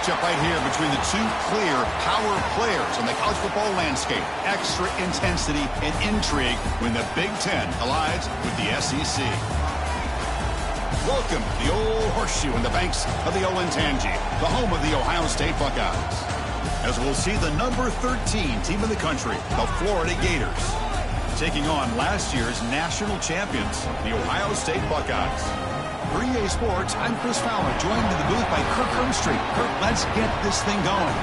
matchup right here between the two clear power players on the college football landscape. Extra intensity and intrigue when the Big Ten collides with the SEC. Welcome to the Old Horseshoe on the banks of the Olentangy, the home of the Ohio State Buckeyes. As we'll see the number 13 team in the country, the Florida Gators, taking on last year's national champions, the Ohio State Buckeyes. For EA Sports, I'm Chris Fowler, joined in the booth by Kirk Hermstreet. Kirk, let's get this thing going.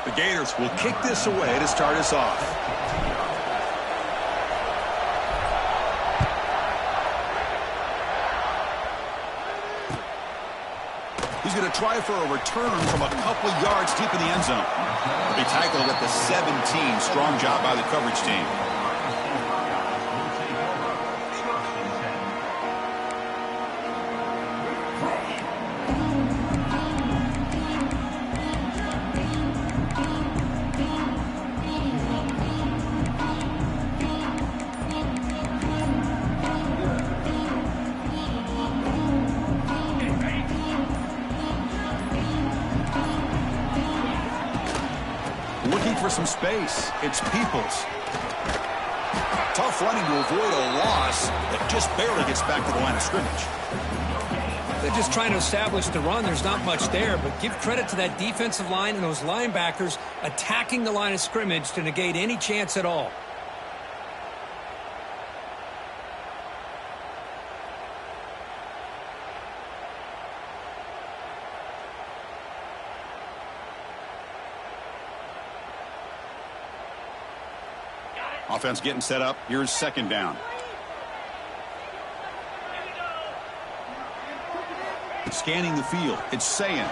The Gators will kick this away to start us off. He's going to try for a return from a couple of yards deep in the end zone. They tackled at the 17. Strong job by the coverage team. Looking for some space. It's Peoples. Tough running to avoid a loss that just barely gets back to the line of scrimmage. They're just trying to establish the run. There's not much there, but give credit to that defensive line and those linebackers attacking the line of scrimmage to negate any chance at all. Offense getting set up. Here's second down. Scanning the field. It's Sayin.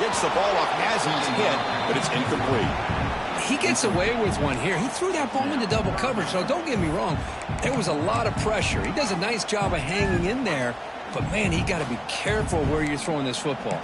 Gets the ball off as he's hit, but it's incomplete. He gets away with one here. He threw that ball into double coverage, so don't get me wrong. There was a lot of pressure. He does a nice job of hanging in there, but, man, he got to be careful where you're throwing this football.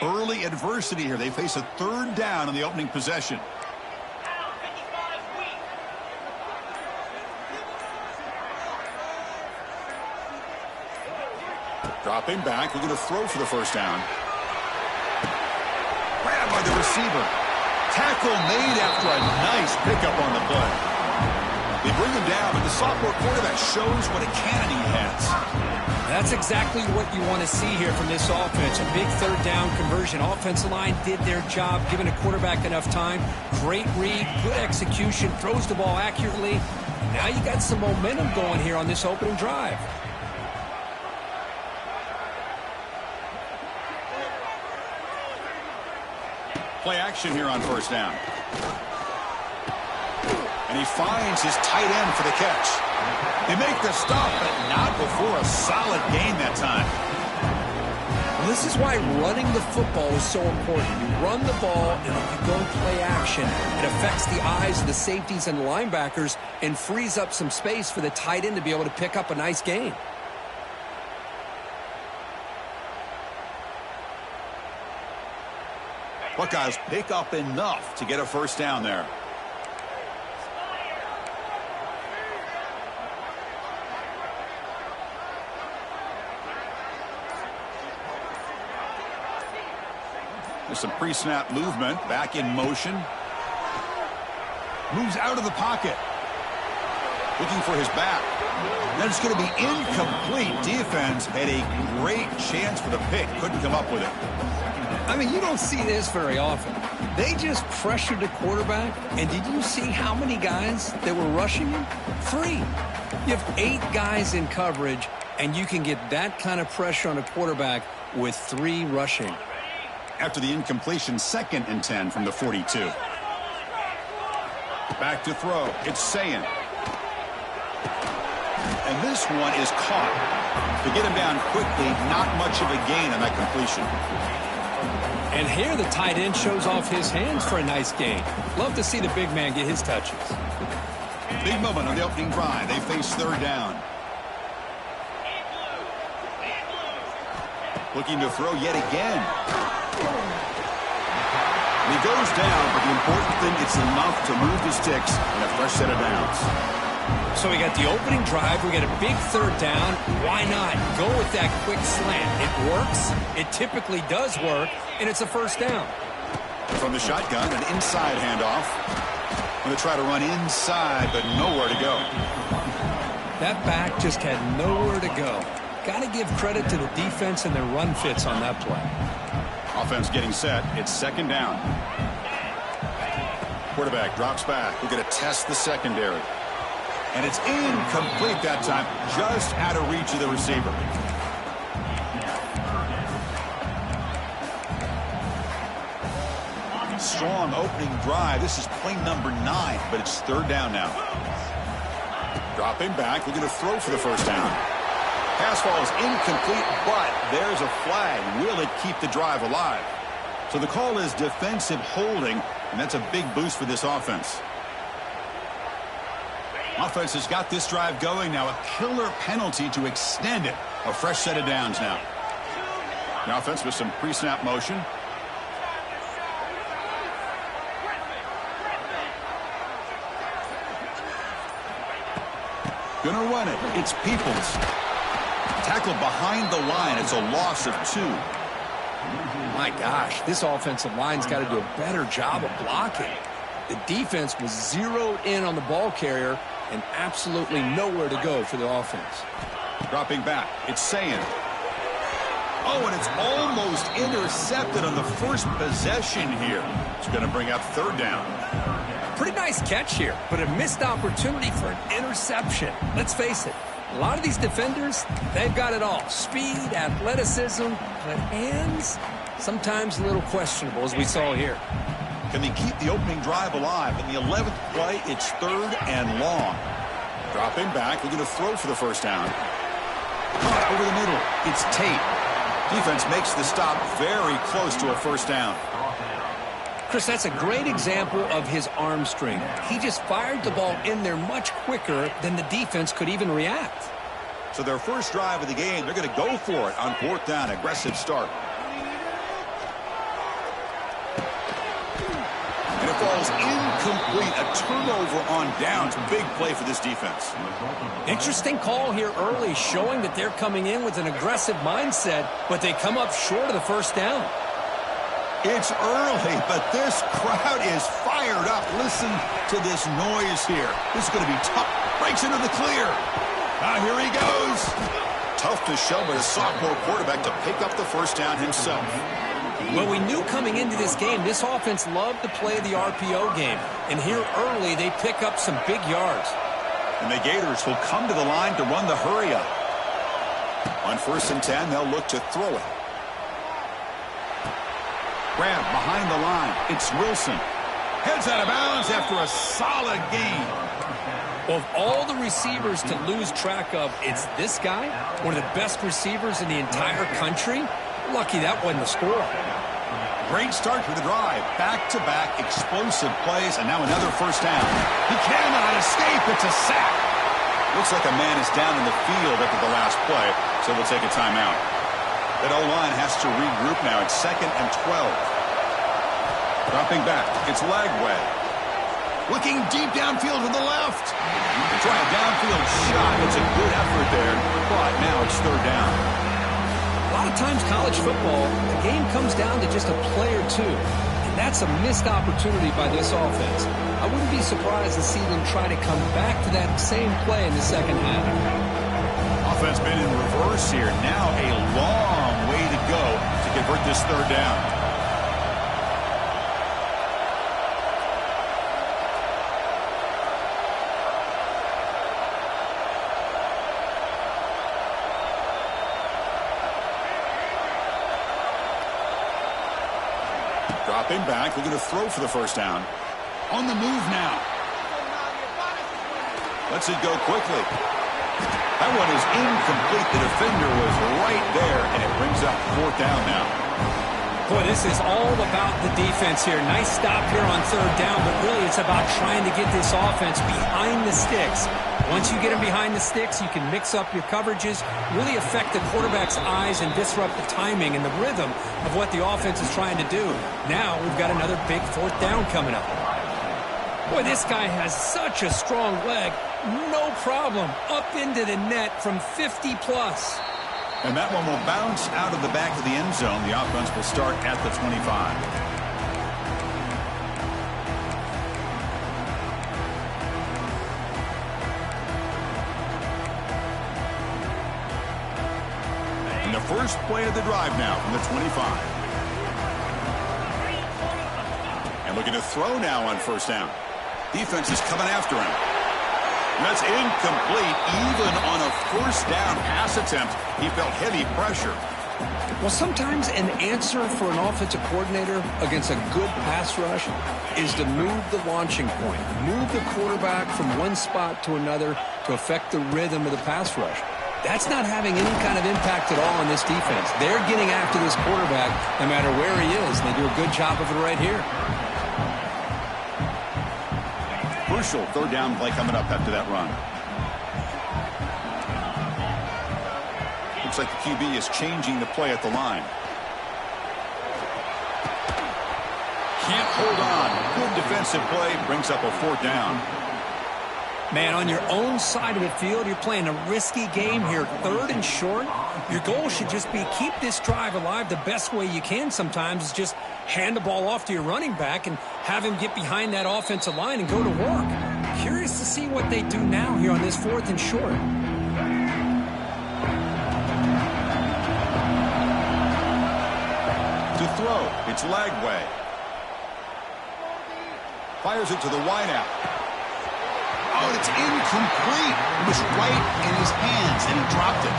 Early adversity here. They face a third down on the opening possession. Dropping back, looking to throw for the first down. Grabbed by the receiver. Tackle made after a nice pickup on the play. They bring him down, but the sophomore quarterback shows what a cannon he has. That's exactly what you want to see here from this offense. A big third down conversion. Offensive line did their job, giving a quarterback enough time. Great read, good execution, throws the ball accurately. Now you got some momentum going here on this opening drive. Play action here on first down. And he finds his tight end for the catch. They make the stop, but not before a solid gain that time. Well, this is why running the football is so important. You run the ball, and if you go play action, it affects the eyes of the safeties and linebackers and frees up some space for the tight end to be able to pick up a nice gain. Buckeyes pick up enough to get a first down there. There's some pre-snap movement. Back in motion. Moves out of the pocket. Looking for his back. Then it's going to be incomplete. Defense had a great chance for the pick. Couldn't come up with it. I mean, you don't see this very often. They just pressured the quarterback, and did you see how many guys that were rushing him? 3. You have 8 guys in coverage, and you can get that kind of pressure on a quarterback with 3 rushing. After the incompletion, 2nd and 10 from the 42. Back to throw. It's Sayin. And this one is caught. To get him down quickly, not much of a gain on that completion. And here the tight end shows off his hands for a nice gain. Love to see the big man get his touches. Big moment on the opening drive. They face 3rd down. Looking to throw yet again. And he goes down, but the important thing, it's enough to move the sticks in a fresh set of downs. So we got the opening drive. We got a big 3rd down. Why not go with that quick slant? It works. It typically does work, and it's a 1st down. From the shotgun, an inside handoff. Going to try to run inside, but nowhere to go. That back just had nowhere to go. Got to give credit to the defense and their run fits on that play. Offense getting set. It's 2nd down. Quarterback drops back. We're going to test the secondary. And it's incomplete that time, just out of reach of the receiver. Strong opening drive. This is play number 9, but it's 3rd down now. Dropping back. We're going to throw for the 1st down. Pass ball is incomplete, but there's a flag. Will it keep the drive alive? So the call is defensive holding, and that's a big boost for this offense. Offense has got this drive going now. A killer penalty to extend it. A fresh set of downs now. The offense with some pre-snap motion. Gonna run it. It's Peoples. Tackled behind the line. It's a loss of 2. My gosh, this offensive line's got to do a better job of blocking. The defense was zeroed in on the ball carrier and absolutely nowhere to go for the offense. Dropping back. It's Sayin. Oh, and it's almost intercepted on the first possession here. It's going to bring up 3rd down. Pretty nice catch here, but a missed opportunity for an interception. Let's face it, a lot of these defenders, they've got it all. Speed, athleticism, but hands, sometimes a little questionable, as we saw here. Can they keep the opening drive alive? In the 11th play, it's 3rd and long. Dropping back. We're going to throw for the 1st down. Caught over the middle. It's Tate. Defense makes the stop very close to a 1st down. Chris, that's a great example of his arm strength. He just fired the ball in there much quicker than the defense could even react. So their first drive of the game, they're going to go for it on 4th down. Aggressive start. And it falls incomplete. A turnover on downs. Big play for this defense. Interesting call here early, showing that they're coming in with an aggressive mindset, but they come up short of the 1st down. It's early, but this crowd is fired up. Listen to this noise here. This is going to be tough. Breaks into the clear. Here he goes. Tough to show, but a sophomore quarterback to pick up the 1st down himself. Well, we knew coming into this game, this offense loved to play the RPO game. And here early, they pick up some big yards. And the Gators will come to the line to run the hurry up. On 1st and 10, they'll look to throw it. Grab behind the line. It's Wilson. Heads out of bounds after a solid gain. Of all the receivers to lose track of, it's this guy, one of the best receivers in the entire country. Lucky that wasn't the score. Great start to the drive. Back-to-back explosive plays, and now another 1st down. He cannot escape. It's a sack. Looks like a man is down in the field after the last play, so we'll take a timeout. That O-line has to regroup now. It's 2nd and 12. Dropping back. It's Lagway. Looking deep downfield to the left. Try a downfield shot. It's a good effort there, but now it's 3rd down. A lot of times college football, the game comes down to just a play or two. And that's a missed opportunity by this offense. I wouldn't be surprised to see them try to come back to that same play in the 2nd half. Offense been in reverse here. Now a long way to go to convert this 3rd down. Dropping back, looking to throw for the first down. On the move now. Lets it go quickly. That one is incomplete. The defender was right there, and it brings up fourth down now. Boy, this is all about the defense here. Nice stop here on third down, but really it's about trying to get this offense behind the sticks. Once you get them behind the sticks, you can mix up your coverages, really affect the quarterback's eyes and disrupt the timing and the rhythm of what the offense is trying to do. Now we've got another big fourth down coming up. Boy, this guy has such a strong leg. No problem. Up into the net from 50-plus. And that one will bounce out of the back of the end zone. The offense will start at the 25. And the first play of the drive now from the 25. And looking to throw now on first down. Defense is coming after him. That's incomplete. Even on a first down pass attempt, he felt heavy pressure. Well, sometimes an answer for an offensive coordinator against a good pass rush is to move the launching point, move the quarterback from one spot to another to affect the rhythm of the pass rush. That's not having any kind of impact at all on this defense. They're getting after this quarterback no matter where he is, and they do a good job of it right here. Crucial third down play coming up after that run. Looks like the QB is changing the play at the line. Can't hold on. Good defensive play. Brings up a fourth down. Man, on your own side of the field, you're playing a risky game here. Third and short. Your goal should just be keep this drive alive the best way you can sometimes is just hand the ball off to your running back and have him get behind that offensive line and go to work. Curious to see what they do now here on this fourth and short. To throw, it's Lagway. Fires it to the wideout. Oh, it's incomplete. It was right in his hands, and he dropped it.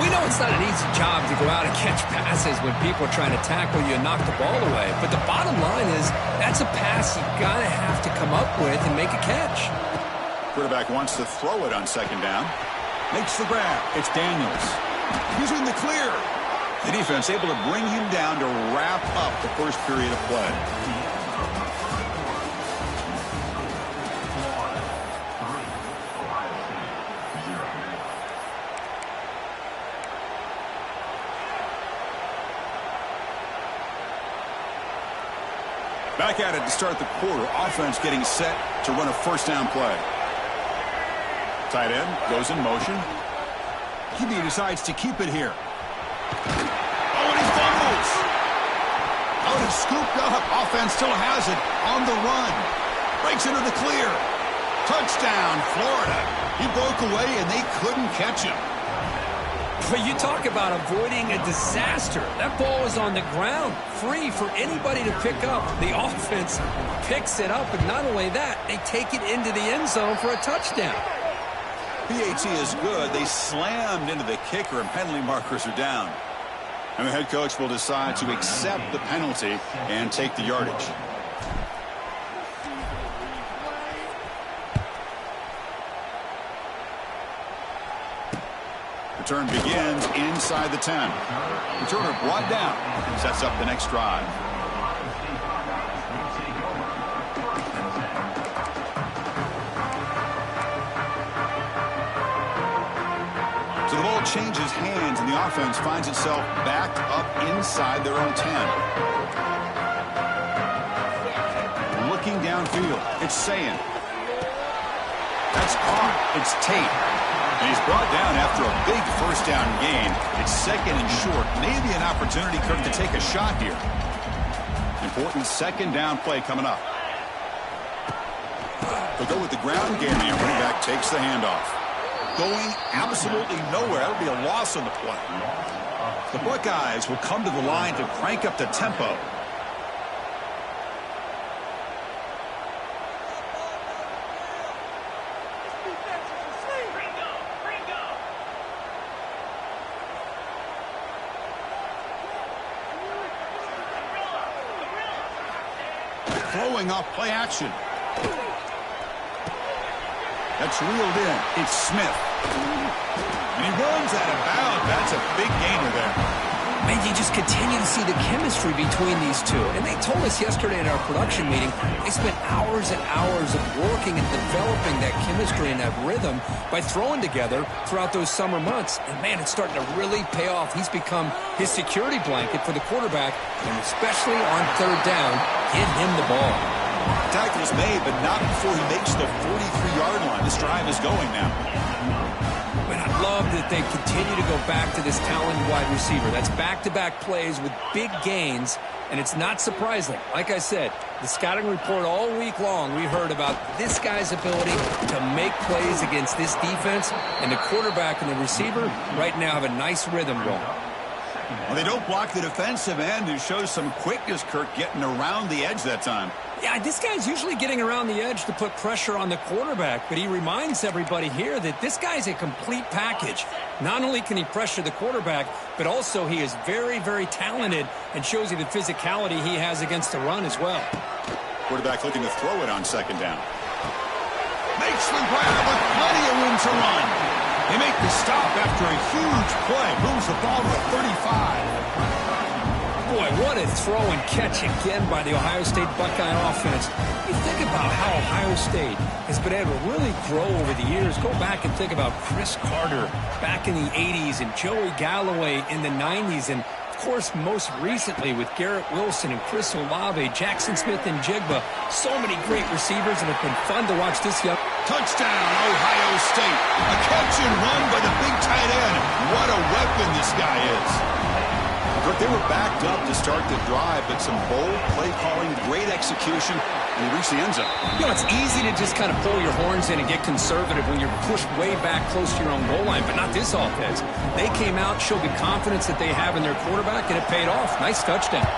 We know it's not an easy job to go out and catch passes when people are trying to tackle you and knock the ball away. But the bottom line is that's a pass you got to have to come up with and make a catch. Quarterback wants to throw it on second down. Makes the grab. It's Daniels. He's in the clear. The defense able to bring him down to wrap up the first period of play. Back at it to start the quarter. Offense getting set to run a first down play. Tight end goes in motion. QB decides to keep it here. Oh, and he fumbles. Oh, and it's scooped up. Offense still has it on the run. Breaks into the clear. Touchdown, Florida. He broke away, and they couldn't catch him. But you talk about avoiding a disaster. That ball was on the ground, free for anybody to pick up. The offense picks it up, and not only that, they take it into the end zone for a touchdown. PAT is good. They slammed into the kicker, and penalty markers are down. And the head coach will decide to accept the penalty and take the yardage. Return begins inside the 10. Returner brought down. Sets up the next drive. So the ball changes hands, and the offense finds itself backed up inside their own 10. Looking downfield, it's Sayin. That's caught. It's Tate. And he's brought down after a big first down gain. It's second and short. Maybe an opportunity to take a shot here. Important second down play coming up. They'll go with the ground game, and running back takes the handoff. Going absolutely nowhere. That'll be a loss on the play. The Buckeyes will come to the line to crank up the tempo. throwing off play action. That's reeled in. It's Smith. And he runs out of bounds. That's a big gainer there. Man, you just continue to see the chemistry between these two. And they told us yesterday in our production meeting, they spent hours and hours of working and developing that chemistry and that rhythm by throwing together throughout those summer months. And, man, it's starting to really pay off. He's become his security blanket for the quarterback, and especially on third down, get him the ball. Tackle's made, but not before he makes the 43-yard line. This drive is going now. But I love that they continue to go back to this talented wide receiver. That's back-to-back plays with big gains, and it's not surprising. Like I said, the scouting report all week long, we heard about this guy's ability to make plays against this defense, and the quarterback and the receiver right now have a nice rhythm going. Well, they don't block the defensive end, who shows some quickness, Kirk, getting around the edge that time. Yeah, this guy's usually getting around the edge to put pressure on the quarterback, but he reminds everybody here that this guy's a complete package. Not only can he pressure the quarterback, but also he is very, very talented and shows you the physicality he has against the run as well. Quarterback looking to throw it on second down. Makes the grab with plenty of room to run. They make the stop after a huge play. Moves the ball to the 35. Boy, what a throw and catch again by the Ohio State Buckeye offense. You think about how Ohio State has been able to really grow over the years. Go back and think about Chris Carter back in the 80s and Joey Galloway in the 90s. And, of course, most recently with Garrett Wilson and Chris Olave, Jackson Smith and Jigba. So many great receivers, and it's been fun to watch this young. Touchdown, Ohio State. A catch and run by the big tight end. What a weapon this guy is. But they were backed up to start the drive, but some bold play calling, great execution, and they reached the end zone. You know, it's easy to just kind of pull your horns in and get conservative when you're pushed way back close to your own goal line, but not this offense. They came out, showed the confidence that they have in their quarterback, and it paid off. Nice touchdown.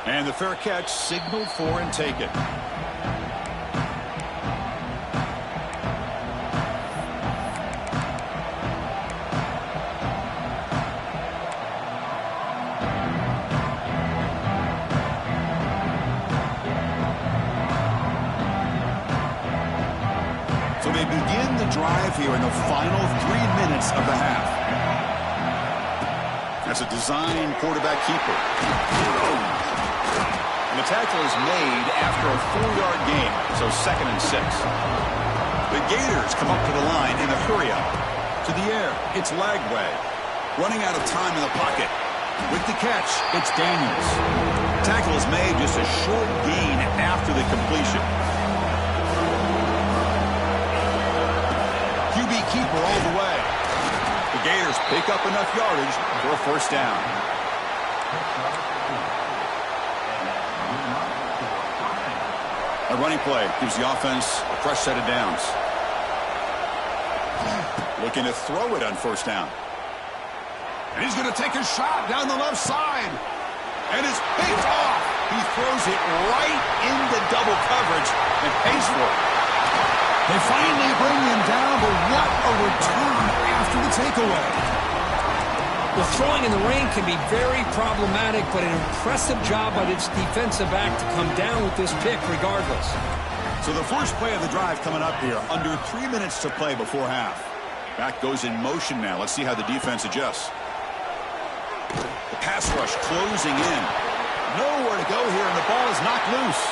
And the fair catch signaled for and taken. So they begin the drive here in the final 3 minutes of the half. That's a design quarterback keeper. And the tackle is made after a 4-yard gain, so 2nd and 6. The Gators come up to the line in a hurry-up. To the air, it's Lagway. Running out of time in the pocket. With the catch, it's Daniels. Tackle is made just a short gain after the completion. QB keeper all the way. The Gators pick up enough yardage for a first down. A running play gives the offense a fresh set of downs. Looking to throw it on first down. And he's going to take a shot down the left side. And it's picked off. He throws it right into double coverage and pays for it. They finally bring him down, but what a return after the takeaway. Well, throwing in the rain can be very problematic, but an impressive job by this defensive back to come down with this pick regardless. So the first play of the drive coming up here, under 3 minutes to play before half. Back goes in motion now. Let's see how the defense adjusts. The pass rush closing in. Nowhere to go here, and the ball is knocked loose.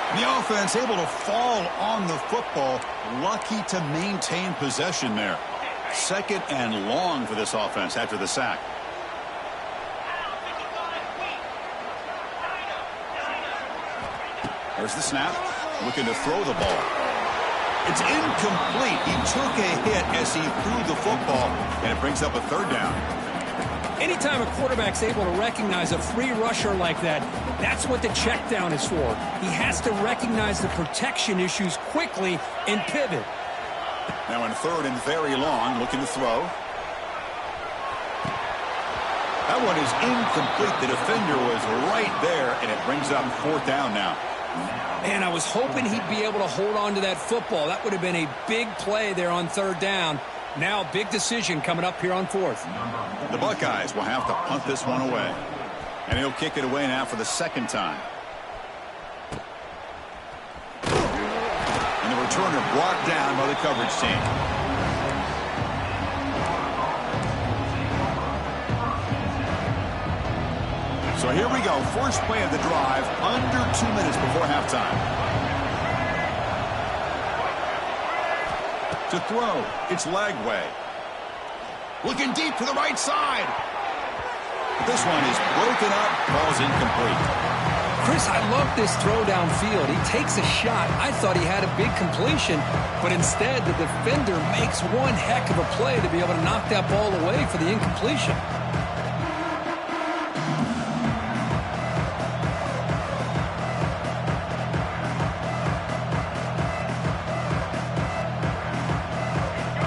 And the offense able to fall on the football. Lucky to maintain possession there. 2nd and long for this offense after the sack. There's the snap. Looking to throw the ball. It's incomplete. He took a hit as he threw the football, and it brings up a 3rd down. Anytime a quarterback's able to recognize a free rusher like that, that's what the check down is for. He has to recognize the protection issues quickly and pivot. Now in 3rd and very long, looking to throw. That one is incomplete. The defender was right there, and it brings up 4th down now. Man, I was hoping he'd be able to hold on to that football. That would have been a big play there on 3rd down. Now a big decision coming up here on 4th. The Buckeyes will have to punt this one away. And he'll kick it away now for the second time. And the returner brought down by the coverage team. So here we go. First play of the drive, under 2 minutes before halftime. To throw, it's Lagway. Looking deep to the right side. This one is broken up, ball's incomplete. Chris, I love this throw downfield. He takes a shot. I thought he had a big completion, but instead the defender makes one heck of a play to be able to knock that ball away for the incompletion.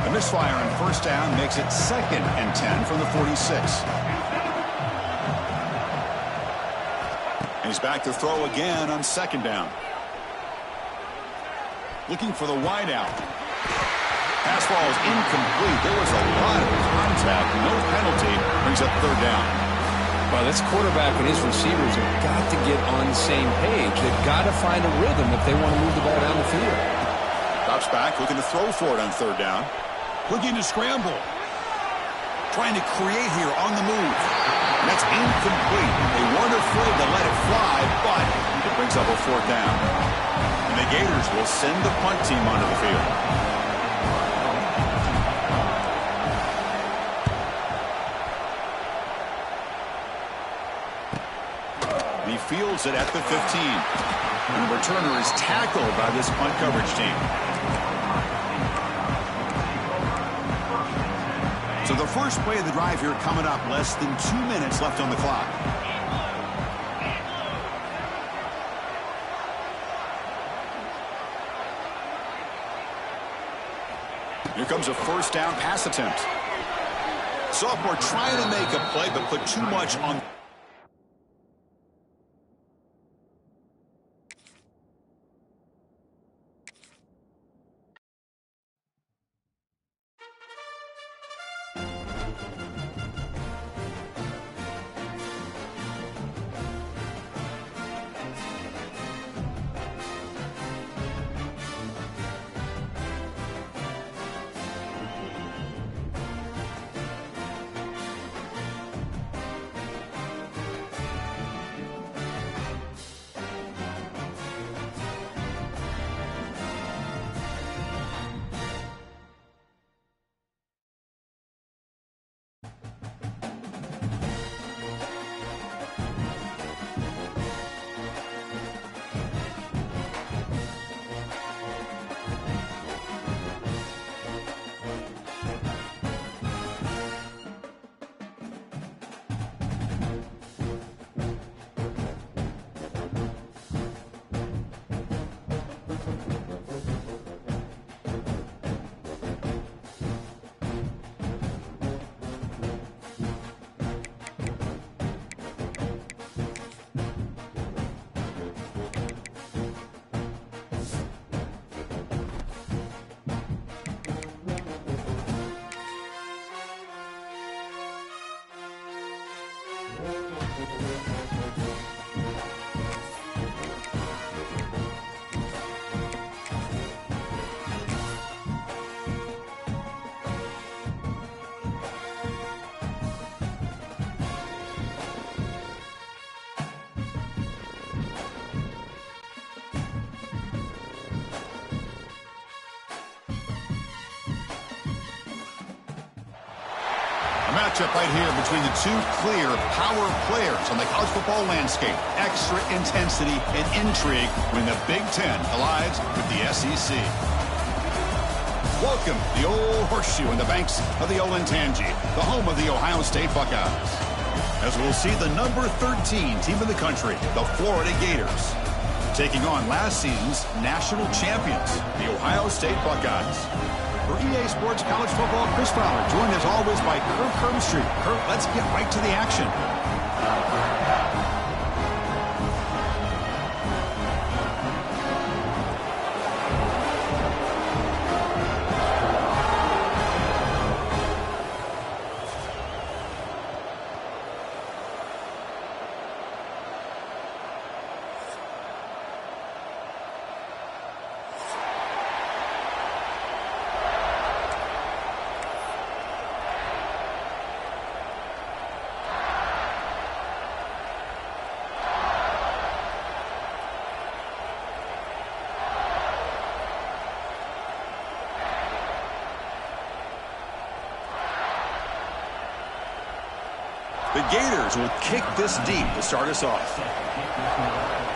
The misfire on first down makes it 2nd and 10 from the 46. He's back to throw again on 2nd down. Looking for the wide out. Pass ball is incomplete. There was a lot of contact. No penalty. Brings up 3rd down. Well, this quarterback and his receivers have got to get on the same page. They've got to find a rhythm if they want to move the ball down the field. Drops back, looking to throw for it on 3rd down. Looking to scramble. Trying to create here on the move. That's incomplete. They weren't afraid to let it fly, but it brings up a 4th down. And the Gators will send the punt team onto the field. And he fields it at the 15. And the returner is tackled by this punt coverage team. So the first play of the drive here coming up, less than 2 minutes left on the clock. Here comes a first down pass attempt. Sophomore trying to make a play, but put too much on. Matchup right here between the two clear power players on the college football landscape. Extra intensity and intrigue when the Big Ten collides with the SEC. Welcome to the old horseshoe in the banks of the Olentangy, the home of the Ohio State Buckeyes. As we'll see the number 13 team in the country, the Florida Gators, taking on last season's national champions, the Ohio State Buckeyes. For EA Sports College Football, Chris Fowler, joined as always by Kirk Herbstreit. Kirk, let's get right to the action. The Gators will kick this deep to start us off.